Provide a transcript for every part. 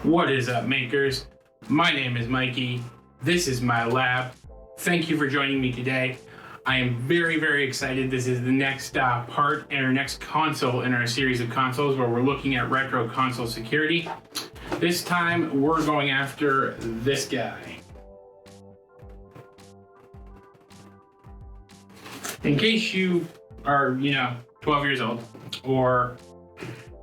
What is up, makers? My name is Mikey. This is my lab. Thank you for joining me today. I am very excited. This is the next part and our next console in our series of consoles where we're looking at retro console security. This time we're going after this guy. In case you are, 12 years old or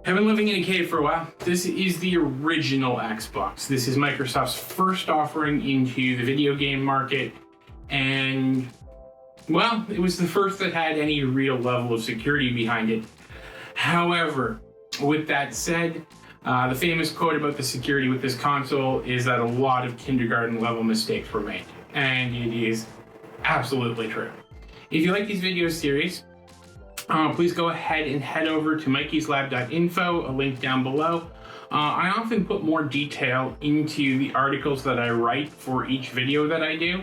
have been living in a cave for a while, this is the original Xbox. This is Microsoft's first offering into the video game market, and well, it was the first that had any real level of security behind it. However, with that said, the famous quote about the security with this console is that a lot of kindergarten level mistakes were made, and it is absolutely true. If you like these video series, please go ahead and head over to mikeyslab.info, a link down below. I often put more detail into the articles that I write for each video that I do.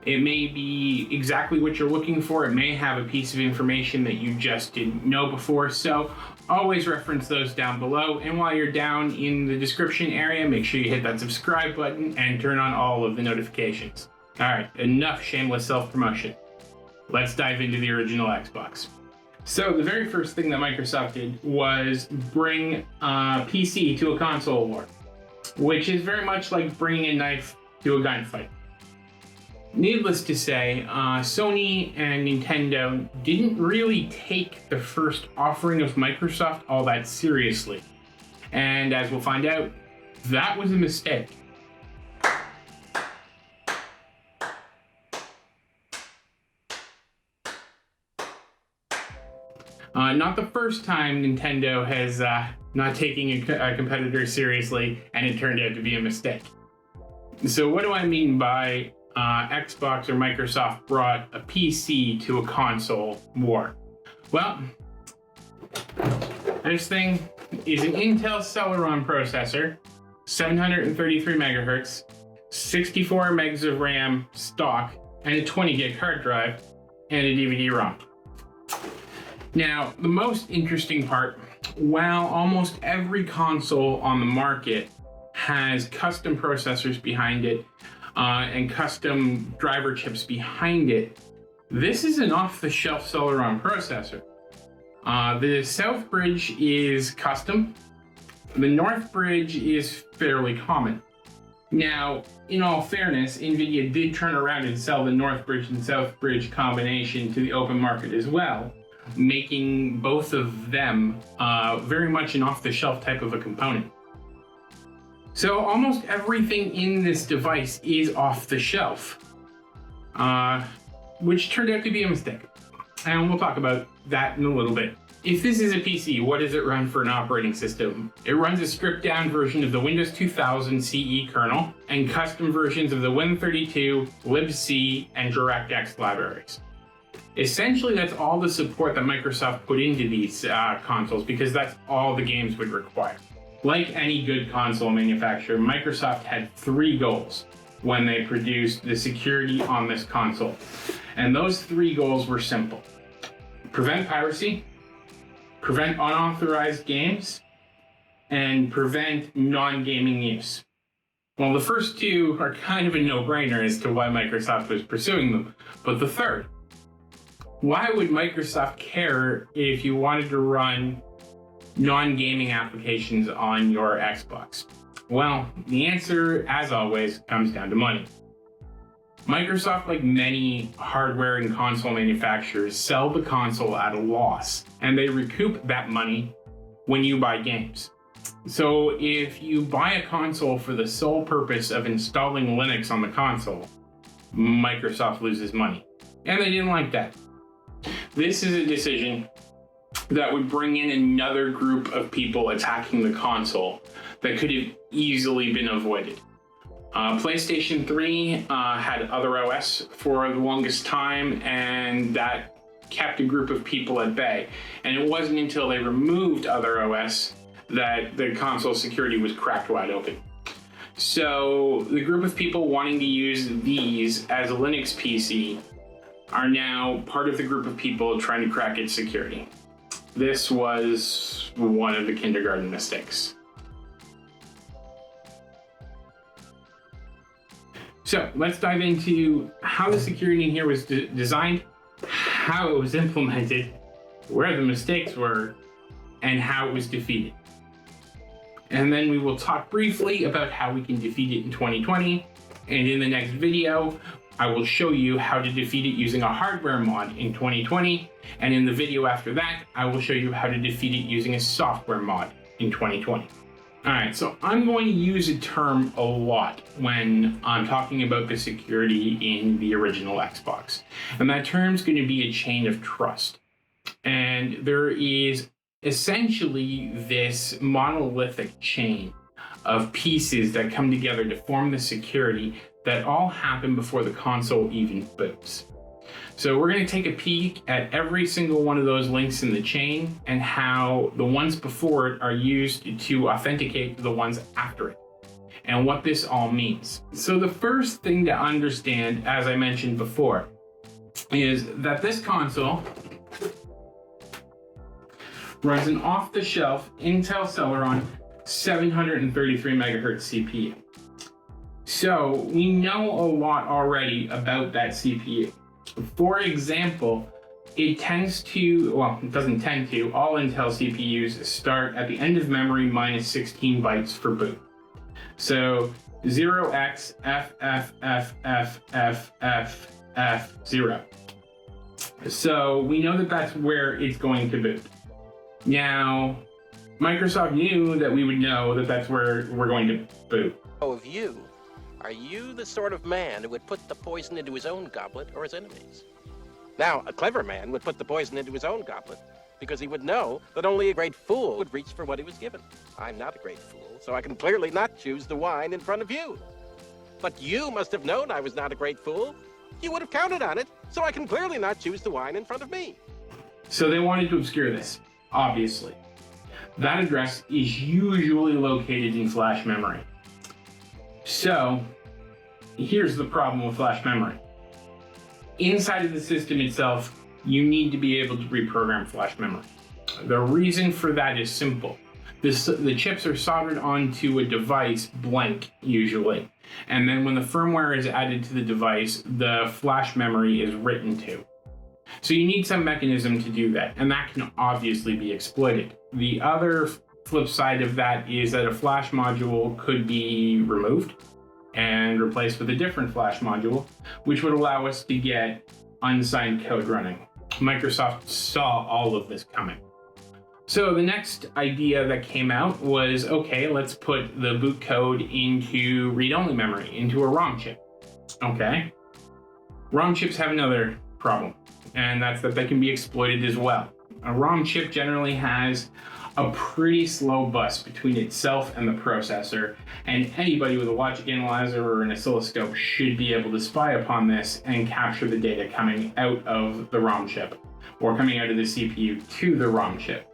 It may be exactly what you're looking for. It may have a piece of information that you just didn't know before. So always reference those down below. And while you're down in the description area, make sure you hit that subscribe button and turn on all of the notifications. All right, enough shameless self-promotion. Let's dive into the original Xbox. So the very first thing that Microsoft did was bring a PC to a console war, which is very much like bringing a knife to a gunfight. Needless to say, Sony and Nintendo didn't really take the first offering of Microsoft all that seriously. And as we'll find out, that was a mistake. Not the first time Nintendo has not taking a competitor seriously, and it turned out to be a mistake. So what do I mean by Xbox or Microsoft brought a PC to a console war? Well, this thing is an Intel Celeron processor, 733 megahertz, 64 megs of RAM stock, and a 20 gig hard drive, and a DVD-ROM. Now, the most interesting part, while almost every console on the market has custom processors behind it and custom driver chips behind it, this is an off-the-shelf Celeron processor. The South Bridge is custom. The North Bridge is fairly common. Now, in all fairness, NVIDIA did turn around and sell the North Bridge and South Bridge combination to the open market as well, making both of them very much an off-the-shelf type of a component. So almost everything in this device is off the shelf, which turned out to be a mistake. And we'll talk about that in a little bit. If this is a PC, what does it run for an operating system? It runs a stripped-down version of the Windows 2000 CE kernel and custom versions of the Win32, libc, and DirectX libraries. Essentially, that's all the support that Microsoft put into these consoles because that's all the games would require. Like any good console manufacturer, Microsoft had three goals when they produced the security on this console. And those three goals were simple: prevent piracy, prevent unauthorized games, and prevent non-gaming use. Well, the first two are kind of a no-brainer as to why Microsoft was pursuing them, but the third, why would Microsoft care if you wanted to run non-gaming applications on your Xbox? Well, the answer, as always, comes down to money. Microsoft, like many hardware and console manufacturers, sell the console at a loss, and they recoup that money when you buy games. So if you buy a console for the sole purpose of installing Linux on the console, Microsoft loses money. And they didn't like that. This is a decision that would bring in another group of people attacking the console that could have easily been avoided. PlayStation 3 had Other OS for the longest time, and that kept a group of people at bay. And it wasn't until they removed Other OS that the console security was cracked wide open. So the group of people wanting to use these as a Linux PC are now part of the group of people trying to crack its security. This was one of the kindergarten mistakes. So let's dive into how the security in here was designed, how it was implemented, where the mistakes were, and how it was defeated. And then we will talk briefly about how we can defeat it in 2020. And in the next video, I will show you how to defeat it using a hardware mod in 2020. And in the video after that, I will show you how to defeat it using a software mod in 2020. All right, so I'm going to use a term a lot when I'm talking about the security in the original Xbox. And that term is going to be a chain of trust. And there is essentially this monolithic chain of pieces that come together to form the security that all happen before the console even boots. So we're going to take a peek at every single one of those links in the chain and how the ones before it are used to authenticate the ones after it, and what this all means. So the first thing to understand, as I mentioned before, is that this console runs an off-the-shelf Intel Celeron 733 megahertz CPU. So we know a lot already about that CPU. For example, it tends to, well, it doesn't tend to, all Intel CPUs start at the end of memory minus 16 bytes for boot. So 0xFFFFFF0. So we know that that's where it's going to boot. Now, Microsoft knew that we would know that that's where we're going to boot. Of you, are you the sort of man who would put the poison into his own goblet or his enemies? Now, a clever man would put the poison into his own goblet because he would know that only a great fool would reach for what he was given. I'm not a great fool, so I can clearly not choose the wine in front of you. But you must have known I was not a great fool. You would have counted on it, so I can clearly not choose the wine in front of me. So they wanted to obscure this, obviously. That address is usually located in flash memory. So here's the problem with flash memory. Inside of the system itself, you need to be able to reprogram flash memory. The reason for that is simple. The chips are soldered onto a device blank, usually. And then when the firmware is added to the device, the flash memory is written to. So you need some mechanism to do that, and that can obviously be exploited. The other flip side of that is that a flash module could be removed and replaced with a different flash module, which would allow us to get unsigned code running. Microsoft saw all of this coming. So the next idea that came out was, okay, let's put the boot code into read-only memory, into a ROM chip. Okay. ROM chips have another problem, and that's that they can be exploited as well. A ROM chip generally has a pretty slow bus between itself and the processor, and anybody with a logic analyzer or an oscilloscope should be able to spy upon this and capture the data coming out of the ROM chip or coming out of the CPU to the ROM chip.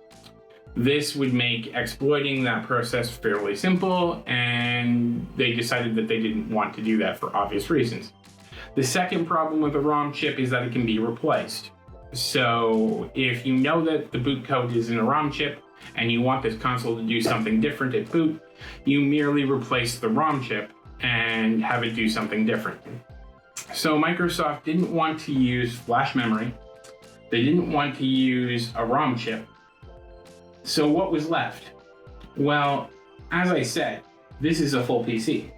This would make exploiting that process fairly simple, and they decided that they didn't want to do that for obvious reasons. The second problem with a ROM chip is that it can be replaced. So if you know that the boot code is in a ROM chip and you want this console to do something different at boot, you merely replace the ROM chip and have it do something different. So Microsoft didn't want to use flash memory. They didn't want to use a ROM chip. So what was left? Well, as I said, this is a full PC.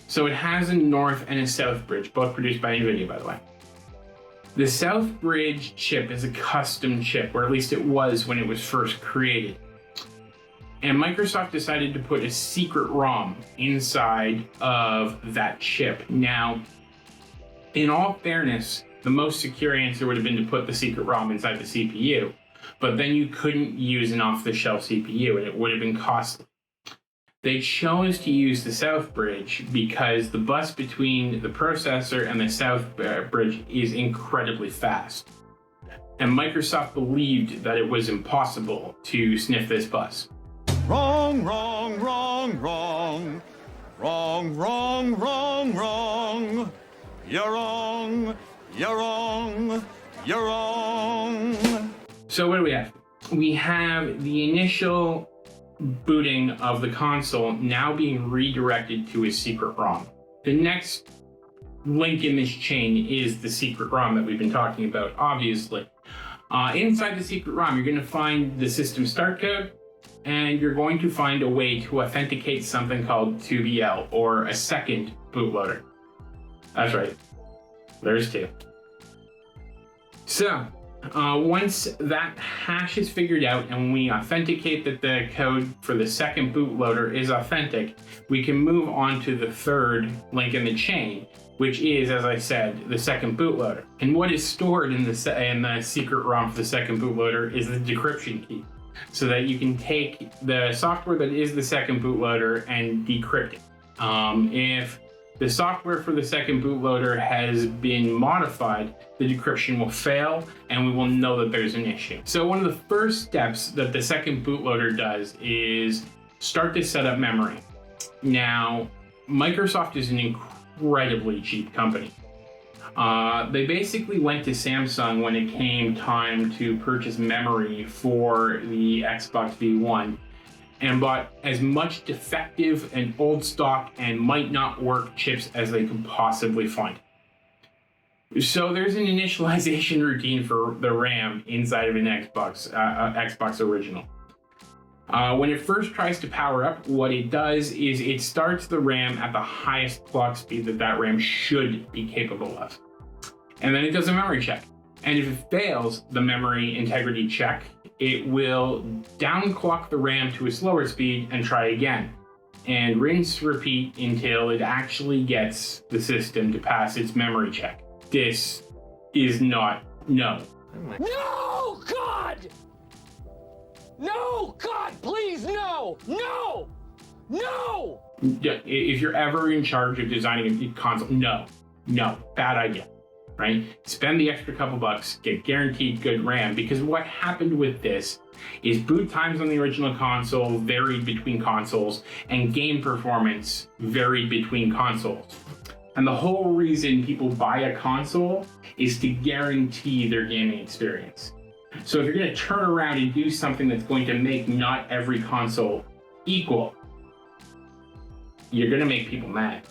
So it has a north and a south bridge, both produced by NVIDIA, by the way. The south bridge chip is a custom chip, or at least it was when it was first created. And Microsoft decided to put a secret ROM inside of that chip. Now, in all fairness, the most secure answer would have been to put the secret ROM inside the CPU, but then you couldn't use an off-the-shelf CPU and it would have been costly. They chose to use the south bridge because the bus between the processor and the south bridge is incredibly fast. And Microsoft believed that it was impossible to sniff this bus. Wrong, wrong, wrong, wrong. Wrong, wrong, wrong, wrong. You're wrong, you're wrong, you're wrong. So what do we have? We have the initial booting of the console now being redirected to a secret ROM. The next link in this chain is the secret ROM that we've been talking about, obviously. Inside the secret ROM, you're going to find the system start code, and you're going to find a way to authenticate something called 2BL, or a second bootloader. That's right, there's two. So, once that hash is figured out and we authenticate that the code for the second bootloader is authentic, we can move on to the third link in the chain, which is, as I said, the second bootloader. And what is stored in the secret ROM for the second bootloader is the decryption key, so that you can take the software that is the second bootloader and decrypt it. If the software for the second bootloader has been modified, the decryption will fail and we will know that there's an issue. So one of the first steps that the second bootloader does is start to set up memory. Now, Microsoft is an incredibly cheap company. They basically went to Samsung when it came time to purchase memory for the Xbox V1 and bought as much defective and old stock and might not work chips as they could possibly find. So there's an initialization routine for the RAM inside of an Xbox original. When it first tries to power up, what it does is it starts the RAM at the highest clock speed that RAM should be capable of. And then it does a memory check. And if it fails the memory integrity check, it will downclock the RAM to a slower speed and try again. And rinse, repeat until it actually gets the system to pass its memory check. This is not, no. No, God! No, God, please, no! No! No! If you're ever in charge of designing a console, no, bad idea, right? Spend the extra couple bucks, get guaranteed good RAM, because what happened with this is boot times on the original console varied between consoles, and game performance varied between consoles. And the whole reason people buy a console is to guarantee their gaming experience. So if you're going to turn around and do something that's going to make not every console equal, you're going to make people mad.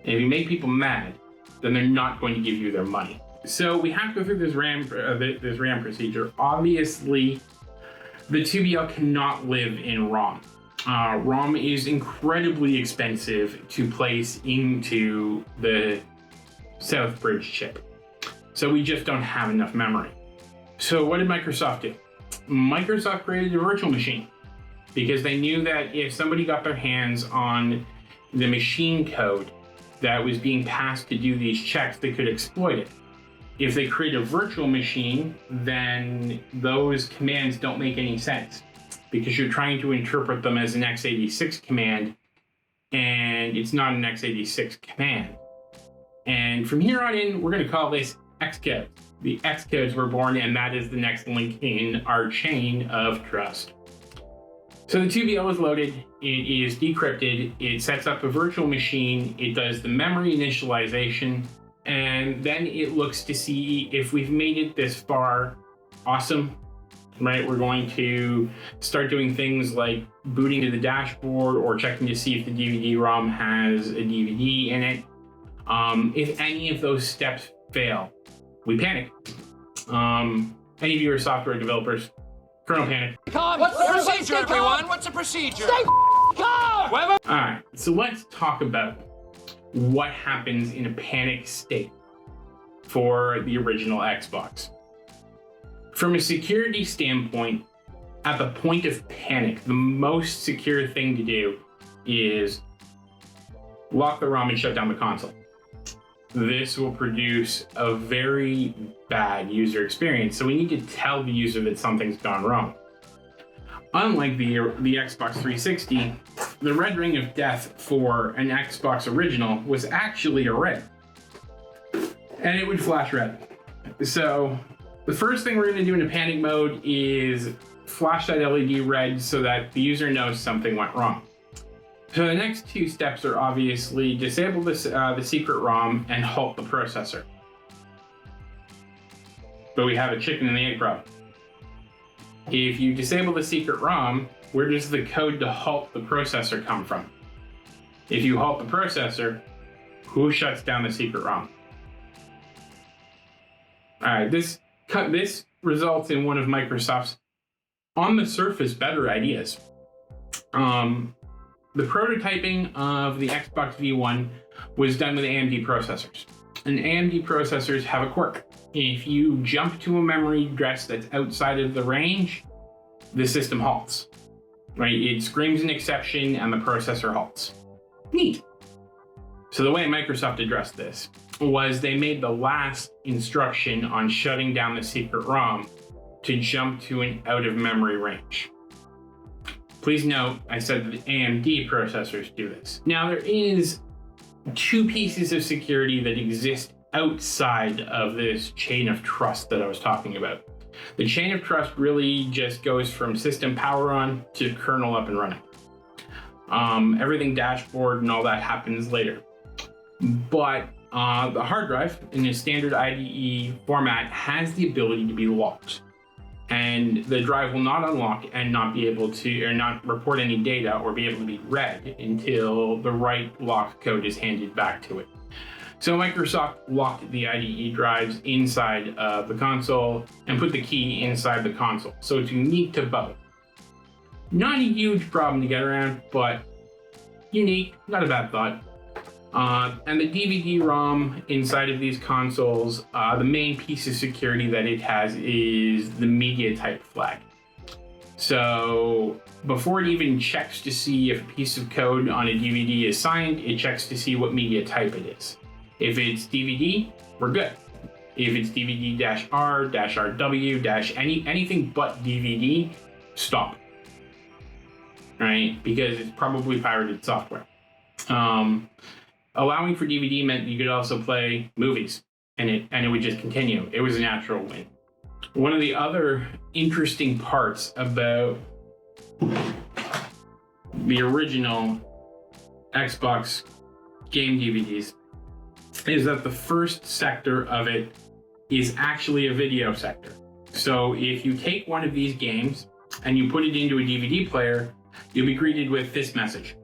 And if you make people mad, then they're not going to give you their money. So we have to go through this RAM procedure. Obviously, the 2BL cannot live in ROM. ROM is incredibly expensive to place into the Southbridge chip. So we just don't have enough memory. So what did Microsoft do? Microsoft created a virtual machine because they knew that if somebody got their hands on the machine code that was being passed to do these checks, they could exploit it. If they create a virtual machine, then those commands don't make any sense because you're trying to interpret them as an x86 command, and it's not an x86 command. And from here on in, we're going to call this Xcode. The Xcodes were born, and that is the next link in our chain of trust. So the 2BL is loaded, it is decrypted, it sets up a virtual machine, it does the memory initialization, and then it looks to see if we've made it this far. Awesome, right? We're going to start doing things like booting to the dashboard or checking to see if the DVD-ROM has a DVD in it. If any of those steps fail, we panic. Any of you are software developers, kernel panic. What's the procedure, everyone? What's the procedure? Stay calm! All right, so let's talk about what happens in a panic state for the original Xbox. From a security standpoint, at the point of panic, the most secure thing to do is lock the ROM and shut down the console. This will produce a very bad user experience, so we need to tell the user that something's gone wrong. Unlike the Xbox 360, the red ring of death for an Xbox original was actually a red, and it would flash red. So the first thing we're going to do in a panic mode is flash that LED red so that the user knows something went wrong. So the next two steps are obviously disable the secret ROM and halt the processor. But we have a chicken and the egg problem. If you disable the secret ROM, where does the code to halt the processor come from? If you halt the processor, Who shuts down the secret ROM? All right, this results in one of Microsoft's, on the surface, better ideas. The prototyping of the Xbox V1 was done with AMD processors. And AMD processors have a quirk. If you jump to a memory address that's outside of the range, the system halts. Right? It screams an exception and the processor halts. Neat. So the way Microsoft addressed this was they made the last instruction on shutting down the secret ROM to jump to an out-of-memory range. Please note, I said that AMD processors do this. Now, there is two pieces of security that exist outside of this chain of trust that I was talking about. The chain of trust really just goes from system power on to kernel up and running. Everything dashboard and all that happens later. But the hard drive in a standard IDE format has the ability to be locked. And the drive will not unlock and not be able to, or not report any data or be able to be read until the right lock code is handed back to it. So Microsoft locked the IDE drives inside of the console and put the key inside the console. So it's unique to both. Not a huge problem to get around, but unique, not a bad thought. And the DVD-ROM inside of these consoles, the main piece of security that it has is the media type flag. So before it even checks to see if a piece of code on a DVD is signed, it checks to see what media type it is. If it's DVD, we're good. If it's DVD-R, -RW, anything but DVD, stop. Right? Because it's probably pirated software. Allowing for DVD meant you could also play movies and it would just continue. It was a natural win. One of the other interesting parts about the original Xbox game DVDs is that the first sector of it is actually a video sector. So if you take one of these games and you put it into a DVD player, you'll be greeted with this message.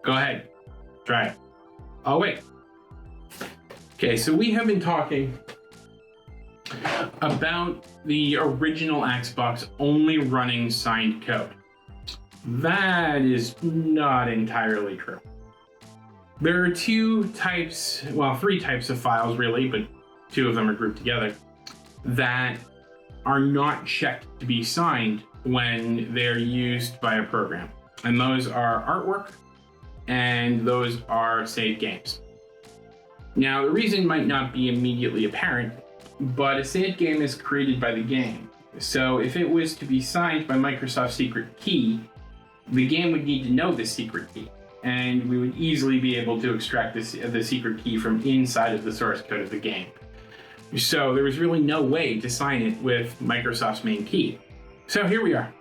Go ahead, try it. Oh, wait. Okay, so we have been talking about the original Xbox only running signed code. That is not entirely true. There are three types of files really, but two of them are grouped together, that are not checked to be signed when they're used by a program. And those are artwork, and those are saved games. Now, the reason might not be immediately apparent, but a saved game is created by the game. So if it was to be signed by Microsoft's secret key, the game would need to know this secret key, and we would easily be able to extract the secret key from inside of the source code of the game. So there was really no way to sign it with Microsoft's main key. So here we are.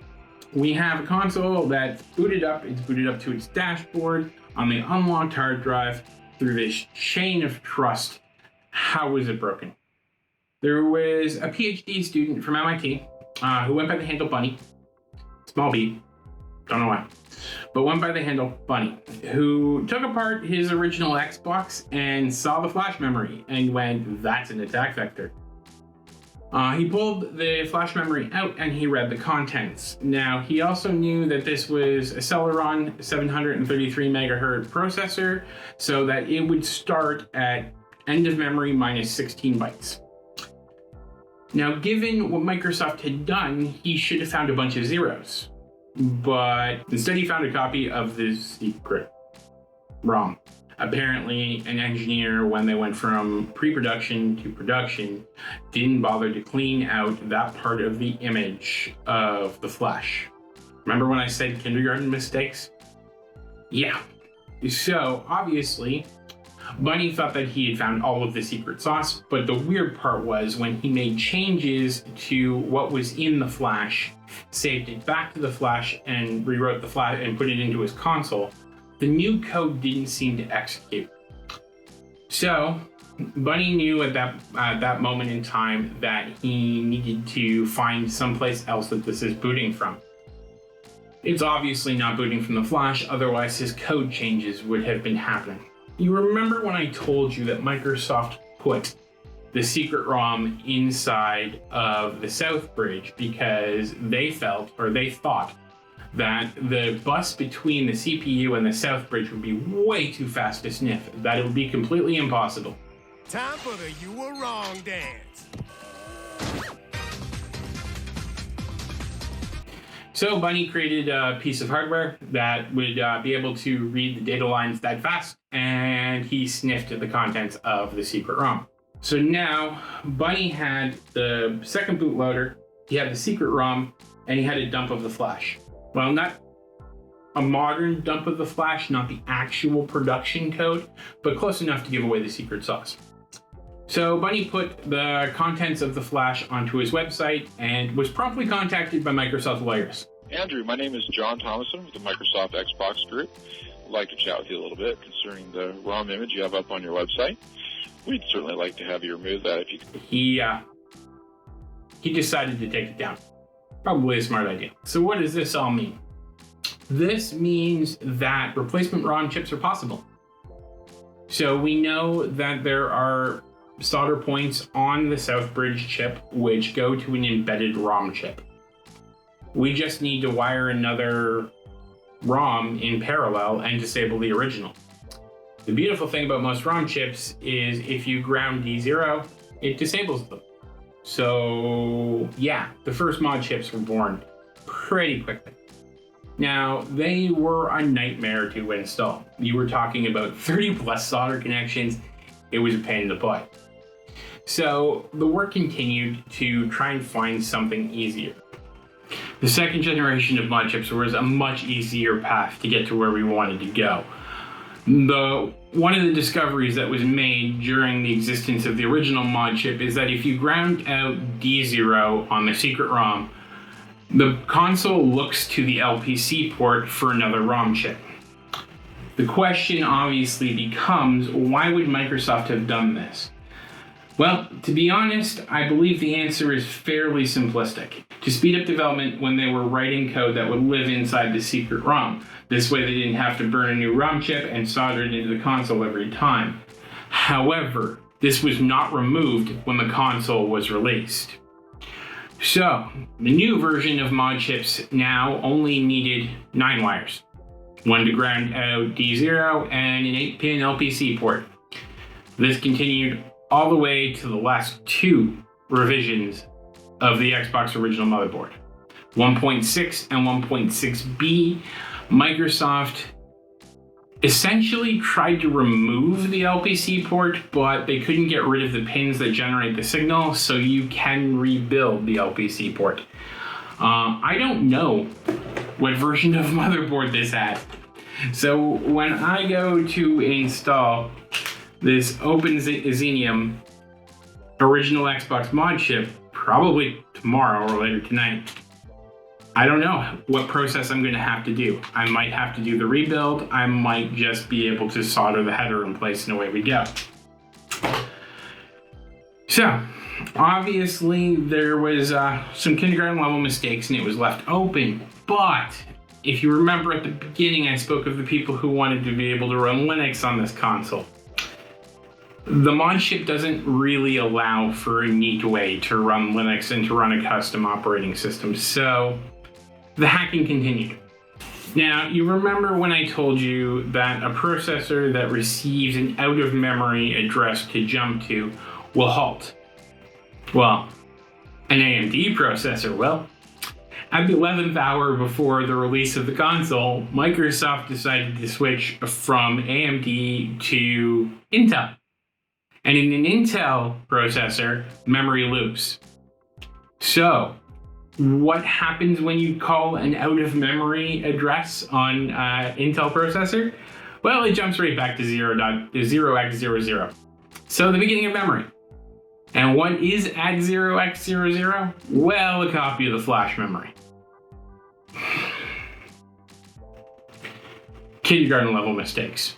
We have a console that's booted up. It's booted up to its dashboard on the unlocked hard drive through this chain of trust. How was it broken? There was a PhD student from MIT who went by the handle Bunny. Small B. Don't know why. But went by the handle Bunny, who took apart his original Xbox and saw the flash memory and went, that's an attack vector. He pulled the flash memory out and he read the contents. Now, he also knew that this was a Celeron 733 megahertz processor, so that it would start at end of memory minus 16 bytes. Now, given what Microsoft had done, he should have found a bunch of zeros, but instead he found a copy of the secret ROM. Apparently, an engineer, when they went from pre-production to production, didn't bother to clean out that part of the image of the flash. Remember when I said kindergarten mistakes? Yeah. So, obviously, Bunny thought that he had found all of the secret sauce, but the weird part was when he made changes to what was in the flash, saved it back to the flash and rewrote the flash and put it into his console, the new code didn't seem to execute. So Bunny knew at that moment in time that he needed to find someplace else that this is booting from. It's obviously not booting from the flash, otherwise his code changes would have been happening. You remember when I told you that Microsoft put the secret ROM inside of the South Bridge because they thought that the bus between the CPU and the South Bridge would be way too fast to sniff, that it would be completely impossible. Time for the You Were Wrong dance. So Bunny created a piece of hardware that would be able to read the data lines that fast, and he sniffed the contents of the secret ROM. So now Bunny had the second bootloader, he had the secret ROM, and he had a dump of the flash. Well, not a modern dump of the flash, not the actual production code, but close enough to give away the secret sauce. So Bunny put the contents of the flash onto his website and was promptly contacted by Microsoft lawyers. Andrew, my name is John Thomason with the Microsoft Xbox Group. I'd like to chat with you a little bit concerning the ROM image you have up on your website. We'd certainly like to have you remove that if you could. He decided to take it down. Probably a smart idea. So what does this all mean? This means that replacement ROM chips are possible. So we know that there are solder points on the South Bridge chip which go to an embedded ROM chip. We just need to wire another ROM in parallel and disable the original. The beautiful thing about most ROM chips is if you ground D0, it disables them. So yeah, the first mod chips were born pretty quickly. Now, they were a nightmare to install. You were talking about 30 plus solder connections. It was a pain in the butt. So the work continued to try and find something easier. The second generation of mod chips was a much easier path to get to where we wanted to go. One of the discoveries that was made during the existence of the original mod chip is that if you ground out D0 on the secret ROM, the console looks to the LPC port for another ROM chip. The question obviously becomes, why would Microsoft have done this? Well, to be honest, I believe the answer is fairly simplistic. To speed up development when they were writing code that would live inside the secret ROM. This way they didn't have to burn a new ROM chip and solder it into the console every time. However, this was not removed when the console was released. So, the new version of mod chips now only needed 9 wires. One to ground out D0 and an 8-pin LPC port. This continued all the way to the last 2 revisions of the Xbox original motherboard. 1.6 and 1.6B, Microsoft essentially tried to remove the LPC port, but they couldn't get rid of the pins that generate the signal, so you can rebuild the LPC port. I don't know what version of motherboard this had. So when I go to install this Open Xenium original Xbox mod chip, probably tomorrow or later tonight, I don't know what process I'm going to have to do. I might have to do the rebuild. I might just be able to solder the header in place and away we go. So, obviously there was some kindergarten level mistakes and it was left open. But if you remember at the beginning, I spoke of the people who wanted to be able to run Linux on this console. The mod chip doesn't really allow for a neat way to run Linux and to run a custom operating system. So the hacking continued. Now, you remember when I told you that a processor that receives an out-of-memory address to jump to will halt? Well, an AMD processor will. At the 11th hour before the release of the console, Microsoft decided to switch from AMD to Intel. And in an Intel processor, memory loops. So, what happens when you call an out-of-memory address on Intel processor? Well, it jumps right back to 0x00. So the beginning of memory. And what is at 0x00? Well, a copy of the flash memory. Kindergarten level mistakes.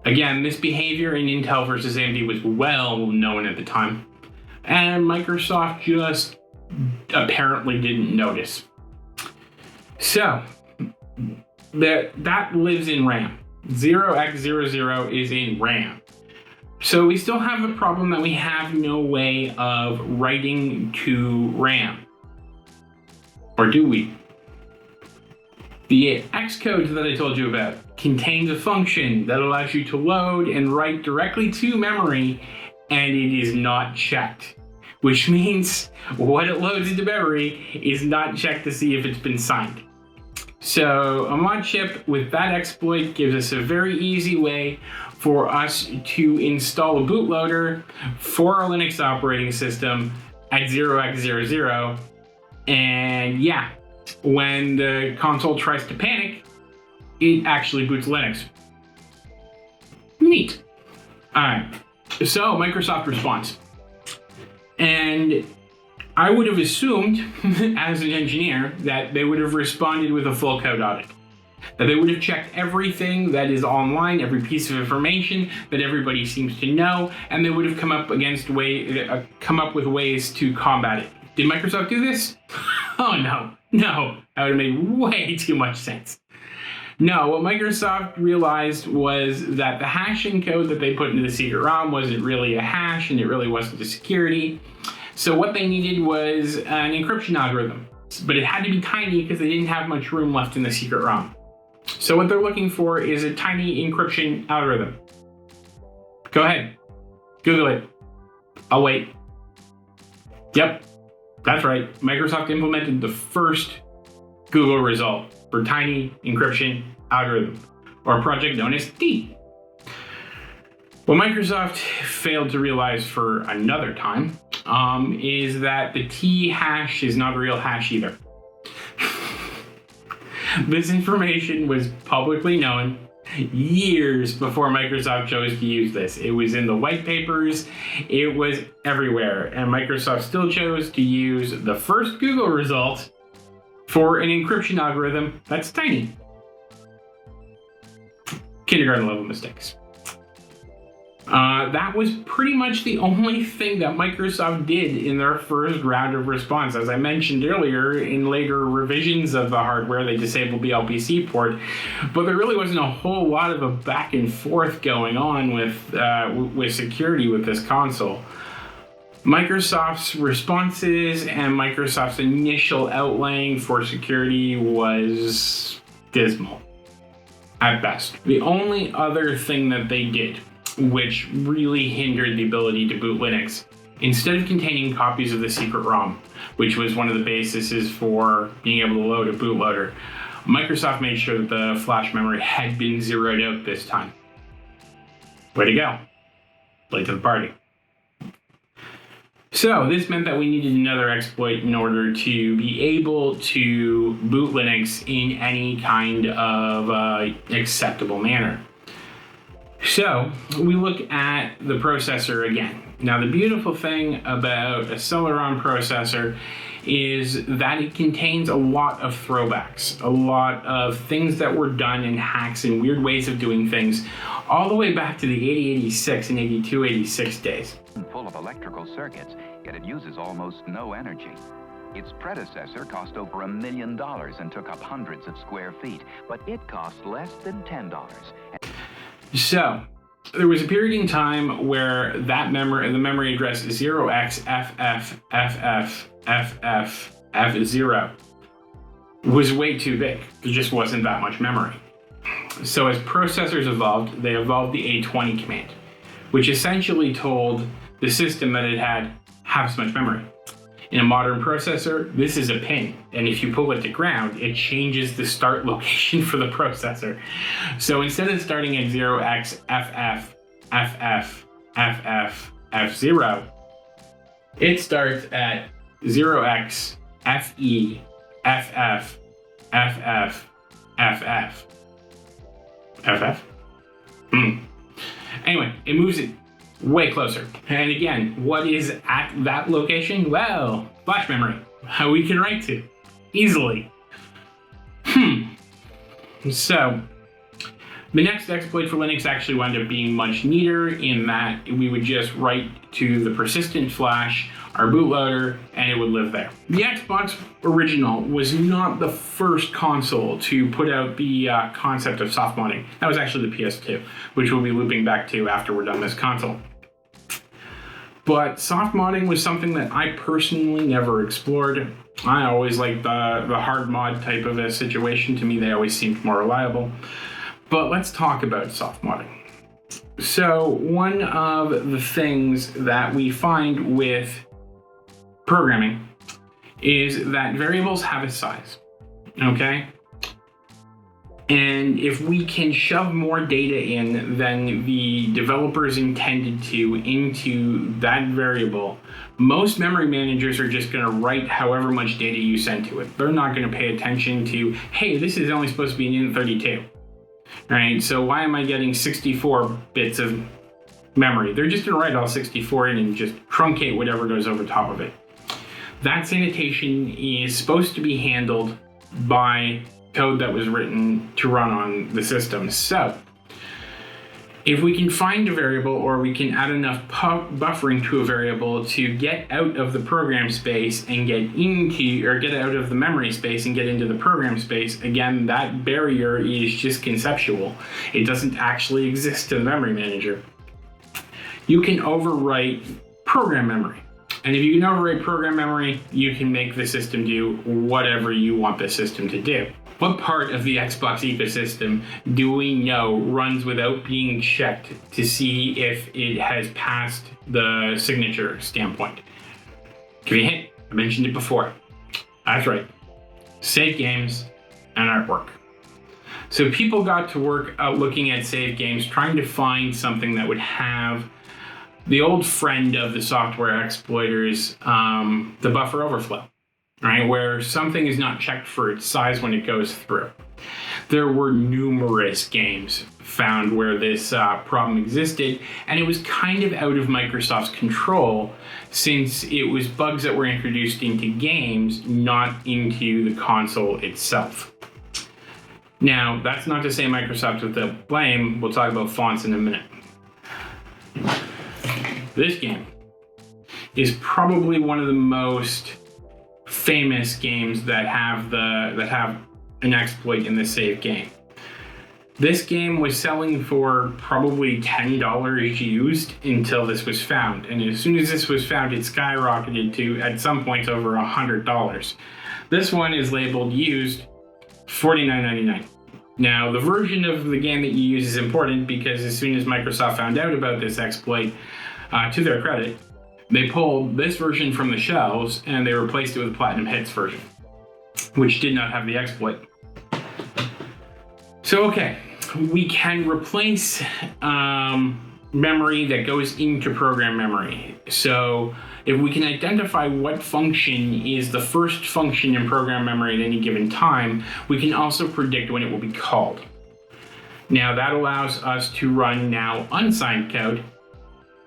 Again, this behavior in Intel versus AMD was well known at the time, and Microsoft just apparently didn't notice. So, that lives in RAM. 0x00 is in RAM. So we still have a problem that we have no way of writing to RAM. Or do we? The Xcode that I told you about contains a function that allows you to load and write directly to memory, and it is not checked. Which means what it loads into memory is not checked to see if it's been signed. So a mod chip with that exploit gives us a very easy way for us to install a bootloader for our Linux operating system at 0x00. And yeah, when the console tries to panic, it actually boots Linux. Neat. All right, so Microsoft response. And I would have assumed, as an engineer, that they would have responded with a full code audit. That they would have checked everything that is online, every piece of information that everybody seems to know, and they would have come up with ways to combat it. Did Microsoft do this? Oh no, that would have made way too much sense. No, what Microsoft realized was that the hashing code that they put into the secret ROM wasn't really a hash, and it really wasn't a security. So what they needed was an encryption algorithm, but it had to be tiny because they didn't have much room left in the secret ROM. So what they're looking for is a tiny encryption algorithm. Go ahead, Google it. I'll wait. Yep, that's right. Microsoft implemented the first Google result for tiny encryption algorithm, or a project known as T. What Microsoft failed to realize for another time is that the T hash is not a real hash either. This information was publicly known years before Microsoft chose to use this. It was in the white papers, it was everywhere, and Microsoft still chose to use the first Google result for an encryption algorithm that's tiny. Kindergarten level mistakes. That was pretty much the only thing that Microsoft did in their first round of response. As I mentioned earlier, in later revisions of the hardware, they disabled the LPC port, but there really wasn't a whole lot of a back and forth going on with security with this console. Microsoft's responses and Microsoft's initial outlaying for security was dismal, at best. The only other thing that they did, which really hindered the ability to boot Linux, instead of containing copies of the secret ROM, which was one of the bases for being able to load a bootloader, Microsoft made sure that the flash memory had been zeroed out this time. Way to go. Late to the party. So this meant that we needed another exploit in order to be able to boot Linux in any kind of acceptable manner. So we look at the processor again. Now the beautiful thing about a Celeron processor is that it contains a lot of throwbacks, a lot of things that were done in hacks and weird ways of doing things, all the way back to the 8086 and 8286 days. Full of electrical circuits, yet it uses almost no energy. Its predecessor cost over $1 million and took up hundreds of square feet, but it cost less than $10. So, there was a period in time where that the memory address 0xFFFFFF0 was way too big. There just wasn't that much memory. So as processors evolved, they evolved the A20 command, which essentially told the system that it had half as much memory. In a modern processor, this is a pin, and if you pull it to ground, it changes the start location for the processor. So instead of starting at 0xFFFFFF0, it starts at 0xFEFFFFFF. FF? Anyway, it moves it way closer. And again, what is at that location? Well, flash memory. How we can write to easily. So, the next exploit for Linux actually wound up being much neater in that we would just write to the persistent flash, our bootloader, and it would live there. The Xbox original was not the first console to put out the concept of soft modding. That was actually the PS2, which we'll be looping back to after we're done this console. But soft modding was something that I personally never explored. I always liked the hard mod type of a situation. To me, they always seemed more reliable. But let's talk about soft modding. So one of the things that we find with programming is that variables have a size, okay? And if we can shove more data in than the developers intended to into that variable, most memory managers are just going to write however much data you send to it. They're not going to pay attention to, hey, this is only supposed to be an int32. Right, so why am I getting 64 bits of memory? They're just going to write all 64 in and just truncate whatever goes over top of it. That sanitation is supposed to be handled by code that was written to run on the system. So, if we can find a variable or we can add enough buffering to a variable to get out of the program space and get out of the memory space and get into the program space, again, that barrier is just conceptual. It doesn't actually exist in the memory manager. You can overwrite program memory. And if you can overwrite program memory, you can make the system do whatever you want the system to do. What part of the Xbox ecosystem do we know runs without being checked to see if it has passed the signature standpoint? Give you a hint, I mentioned it before. That's right, save games and artwork. So people got to work out looking at save games, trying to find something that would have the old friend of the software exploiters, the buffer overflow. Right, where something is not checked for its size when it goes through. There were numerous games found where this problem existed, and it was kind of out of Microsoft's control since it was bugs that were introduced into games, not into the console itself. Now, that's not to say Microsoft was without blame. We'll talk about fonts in a minute. This game is probably one of the most famous games that have an exploit in the save game. This game was selling for probably $10 used until this was found, and as soon as this was found, it skyrocketed to at some points over $100. This one is labeled used, $49.99. Now, the version of the game that you use is important because as soon as Microsoft found out about this exploit, to their credit, they pulled this version from the shelves and they replaced it with the Platinum Hits version, which did not have the exploit. So, okay, we can replace memory that goes into program memory. So, if we can identify what function is the first function in program memory at any given time, we can also predict when it will be called. Now, that allows us to run now unsigned code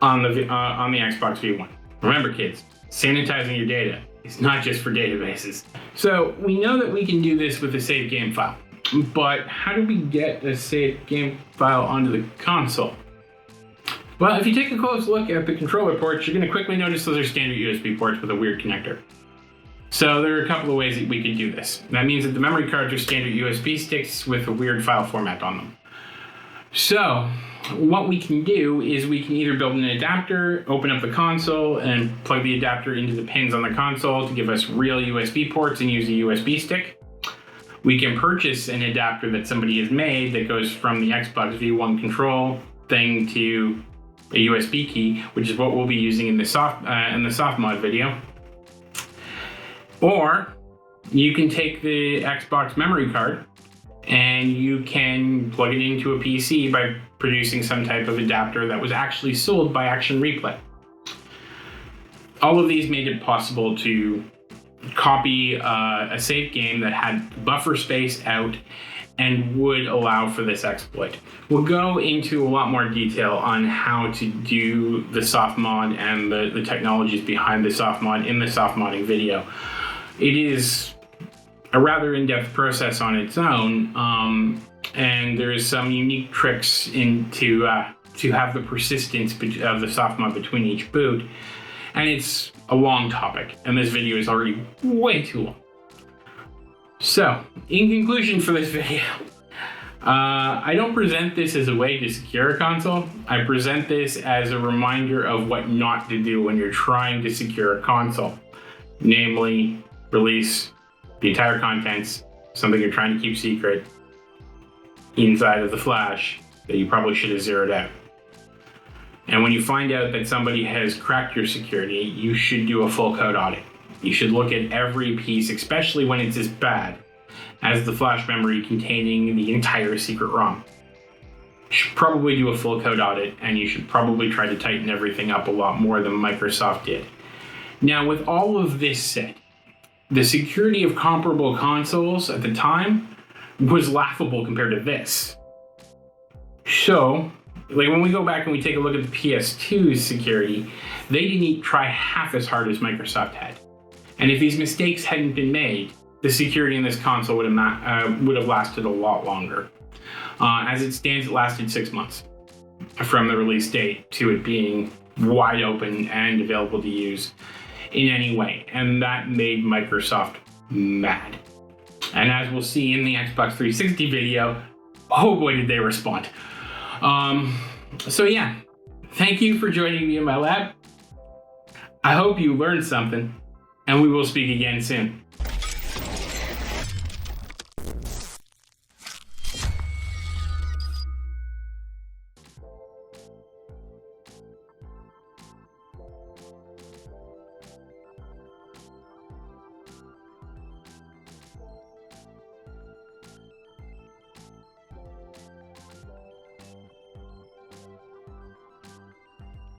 on the Xbox V1. Remember, kids, sanitizing your data is not just for databases. So we know that we can do this with a save game file, but how do we get a save game file onto the console? Well, if you take a close look at the controller ports, you're going to quickly notice those are standard USB ports with a weird connector. So there are a couple of ways that we could do this. That means that the memory cards are standard USB sticks with a weird file format on them. So what we can do is we can either build an adapter, open up the console, and plug the adapter into the pins on the console to give us real USB ports and use a USB stick. We can purchase an adapter that somebody has made that goes from the Xbox V1 control thing to a USB key, which is what we'll be using in the soft mod video. Or you can take the Xbox memory card and you can plug it into a PC by producing some type of adapter that was actually sold by Action Replay. All of these made it possible to copy a save game that had buffer space out and would allow for this exploit. We'll go into a lot more detail on how to do the soft mod and the technologies behind the soft mod in the soft modding video. It is a rather in-depth process on its own, and there is some unique tricks to have the persistence of the soft mod between each boot, and it's a long topic, and this video is already way too long. So, in conclusion for this video, I don't present this as a way to secure a console. I present this as a reminder of what not to do when you're trying to secure a console. Namely, release the entire contents, something you're trying to keep secret, inside of the flash that you probably should have zeroed out. And when you find out that somebody has cracked your security, you should do a full code audit. You should look at every piece, especially when it's as bad as the flash memory containing the entire secret ROM. You should probably do a full code audit, and you should probably try to tighten everything up a lot more than Microsoft did. Now, with all of this said, the security of comparable consoles at the time was laughable compared to this. So, like when we go back and we take a look at the PS2's security, they didn't try half as hard as Microsoft had. And if these mistakes hadn't been made, the security in this console would have lasted a lot longer. As it stands, it lasted 6 months from the release date to it being wide open and available to use in any way. And that made Microsoft mad. And as we'll see in the Xbox 360 video, oh boy did they respond. So yeah, thank you for joining me in my lab. I hope you learned something, and we will speak again soon.